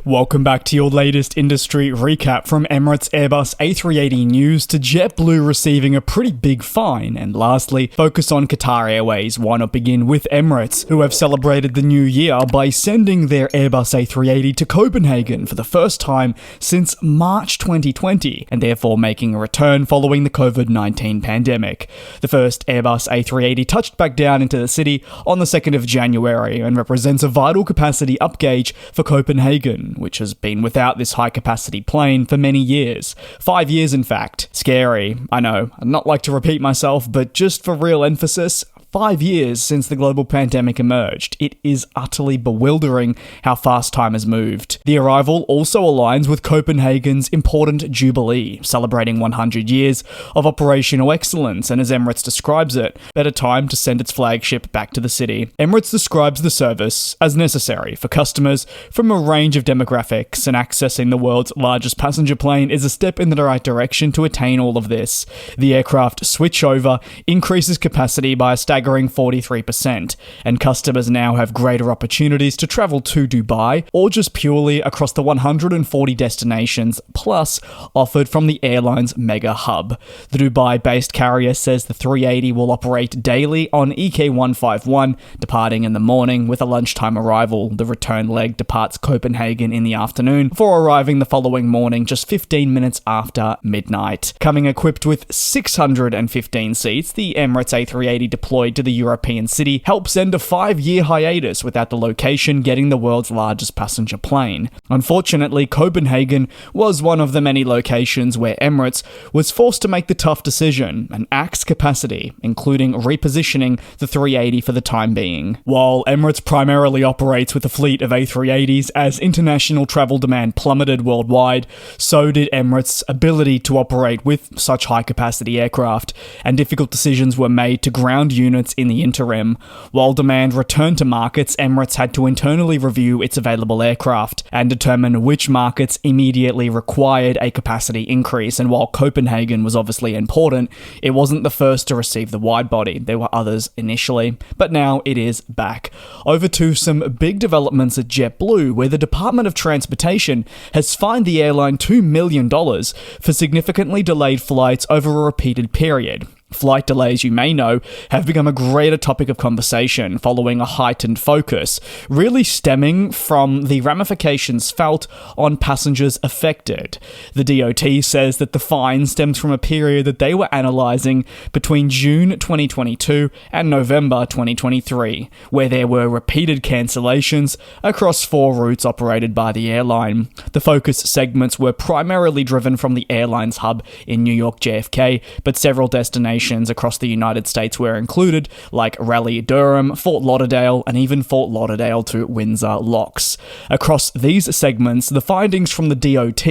Welcome back to your latest industry recap. From Emirates Airbus A380 news to JetBlue receiving a pretty big fine, and lastly, focus on Qatar Airways. Why not begin with Emirates, who have celebrated the new year by sending their Airbus A380 to Copenhagen for the first time since March 2020, and therefore making a return following the COVID-19 pandemic. The first Airbus A380 touched back down into the city on the 2nd of January and represents a vital capacity upgauge for Copenhagen, which has been without this high-capacity plane for many years. 5 years, in fact. Scary, I know. I'd not like to repeat myself, but just for real emphasis, 5 years since the global pandemic emerged. It is utterly bewildering how fast time has moved. The arrival also aligns with Copenhagen's important jubilee, celebrating 100 years of operational excellence, and as Emirates describes it, better time to send its flagship back to the city. Emirates describes the service as necessary for customers from a range of demographics, and accessing the world's largest passenger plane is a step in the right direction to attain all of this. The aircraft switchover increases capacity by a staggering 43%, and customers now have greater opportunities to travel to Dubai or just purely across the 140 destinations plus offered from the airline's mega hub. The Dubai-based carrier says the 380 will operate daily on EK151, departing in the morning with a lunchtime arrival. The return leg departs Copenhagen in the afternoon before arriving the following morning just 15 minutes after midnight. Coming equipped with 615 seats, the Emirates A380 deployed to the European city helps end a 5-year hiatus without the location getting the world's largest passenger plane. Unfortunately, Copenhagen was one of the many locations where Emirates was forced to make the tough decision and axe capacity, including repositioning the 380 for the time being. While Emirates primarily operates with a fleet of A380s, as international travel demand plummeted worldwide, so did Emirates' ability to operate with such high-capacity aircraft, and difficult decisions were made to ground units in the interim. While demand returned to markets, Emirates had to internally review its available aircraft and determine which markets immediately required a capacity increase. And while Copenhagen was obviously important, it wasn't the first to receive the widebody. There were others initially, but now it is back. Over to some big developments at JetBlue, where the Department of Transportation has fined the airline $2 million for significantly delayed flights over a repeated period. Flight delays, you may know, have become a greater topic of conversation following a heightened focus, really stemming from the ramifications felt on passengers affected. The DOT says that the fine stems from a period that they were analysing between June 2022 and November 2023, where there were repeated cancellations across 4 routes operated by the airline. The focus segments were primarily driven from the airline's hub in New York JFK, but several destinations across the United States were included, like Raleigh-Durham, Fort Lauderdale, and even Fort Lauderdale to Windsor-Locks. Across these segments, the findings from the DOT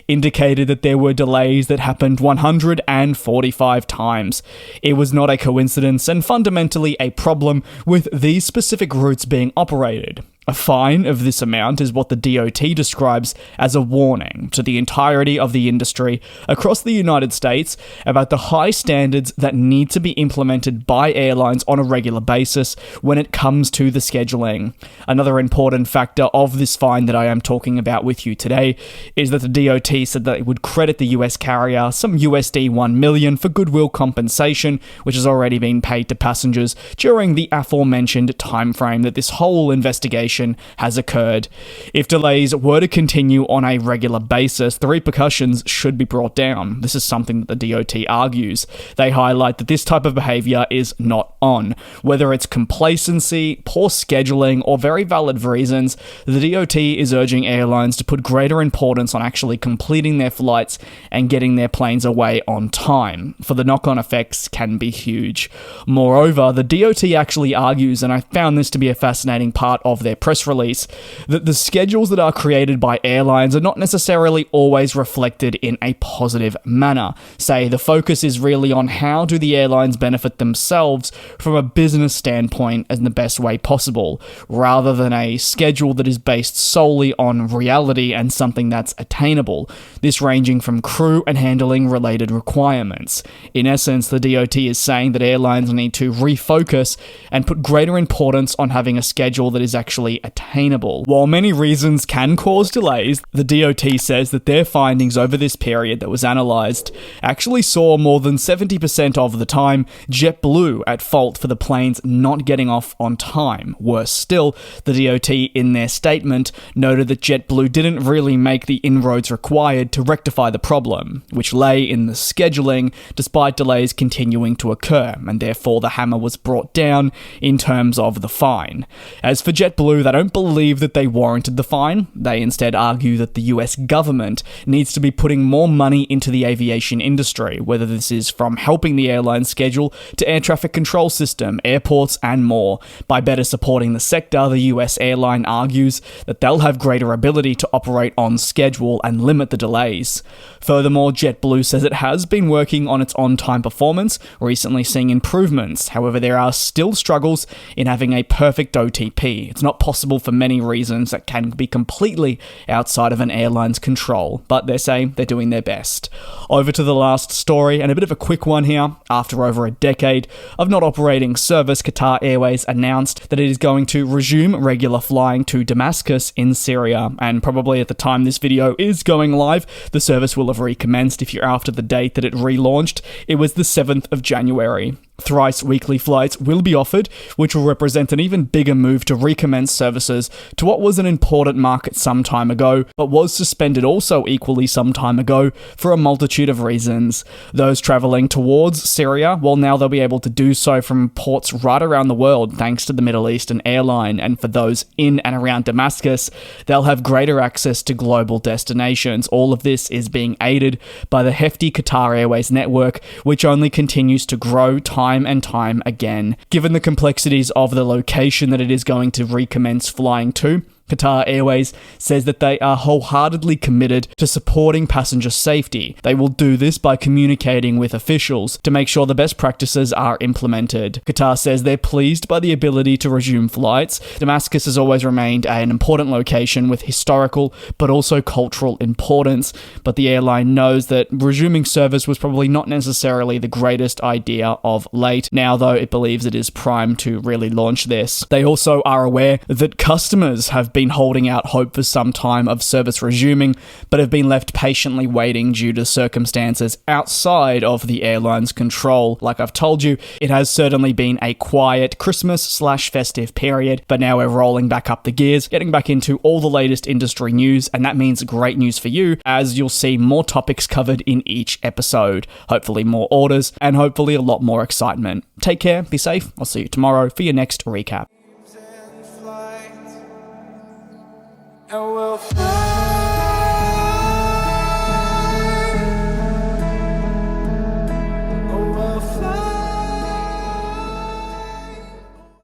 indicated that there were delays that happened 145 times. It was not a coincidence and fundamentally a problem with these specific routes being operated. A fine of this amount is what the DOT describes as a warning to the entirety of the industry across the United States about the high standards that need to be implemented by airlines on a regular basis when it comes to the scheduling. Another important factor of this fine that I am talking about with you today is that the DOT said that it would credit the US carrier some USD $1 million for goodwill compensation, which has already been paid to passengers during the aforementioned timeframe that this whole investigation has occurred. If delays were to continue on a regular basis, the repercussions should be brought down. This is something that the DOT argues. They highlight that this type of behavior is not on. Whether it's complacency, poor scheduling, or very valid reasons, the DOT is urging airlines to put greater importance on actually completing their flights and getting their planes away on time, for the knock-on effects can be huge. Moreover, the DOT actually argues, and I found this to be a fascinating part of their press release, that the schedules that are created by airlines are not necessarily always reflected in a positive manner. Say, the focus is really on how do the airlines benefit themselves from a business standpoint in the best way possible, rather than a schedule that is based solely on reality and something that's attainable, this ranging from crew and handling related requirements. In essence, the DOT is saying that airlines need to refocus and put greater importance on having a schedule that is actually reasonably attainable. While many reasons can cause delays, the DOT says that their findings over this period that was analysed actually saw more than 70% of the time JetBlue at fault for the planes not getting off on time. Worse still, the DOT in their statement noted that JetBlue didn't really make the inroads required to rectify the problem, which lay in the scheduling, despite delays continuing to occur, and therefore the hammer was brought down in terms of the fine. As for JetBlue, they don't believe that they warranted the fine. They instead argue that the US government needs to be putting more money into the aviation industry, whether this is from helping the airline schedule to air traffic control system, airports, and more. By better supporting the sector, the US airline argues that they'll have greater ability to operate on schedule and limit the delays. Furthermore, JetBlue says it has been working on its on-time performance, recently seeing improvements. However, there are still struggles in having a perfect OTP. It's not possible for many reasons that can be completely outside of an airline's control, but they say they're doing their best. Over to the last story, and a bit of a quick one here. After over a decade of not operating service, Qatar Airways announced that it is going to resume regular flying to Damascus in Syria, and probably at the time this video is going live, the service will have recommenced. If you're after the date that it relaunched, it was the 7th of January. Thrice weekly flights will be offered, which will represent an even bigger move to recommence services to what was an important market some time ago, but was suspended also equally some time ago for a multitude of reasons. Those travelling towards Syria, well, now they'll be able to do so from ports right around the world thanks to the Middle Eastern airline, and for those in and around Damascus, they'll have greater access to global destinations. All of this is being aided by the hefty Qatar Airways network, which only continues to grow time and time again. Given the complexities of the location that it is going to recommence flying to, Qatar Airways says that they are wholeheartedly committed to supporting passenger safety. They will do this by communicating with officials to make sure the best practices are implemented. Qatar says they're pleased by the ability to resume flights. Damascus has always remained an important location with historical but also cultural importance, but the airline knows that resuming service was probably not necessarily the greatest idea of late. Now, though, it believes it is primed to really launch this. They also are aware that customers have been holding out hope for some time of service resuming, but have been left patiently waiting due to circumstances outside of the airline's control. Like I've told you, it has certainly been a quiet Christmas/festive period, but now we're rolling back up the gears, getting back into all the latest industry news, and that means great news for you, as you'll see more topics covered in each episode. Hopefully more orders, and hopefully a lot more excitement. Take care, be safe, I'll see you tomorrow for your next recap. And we'll fly.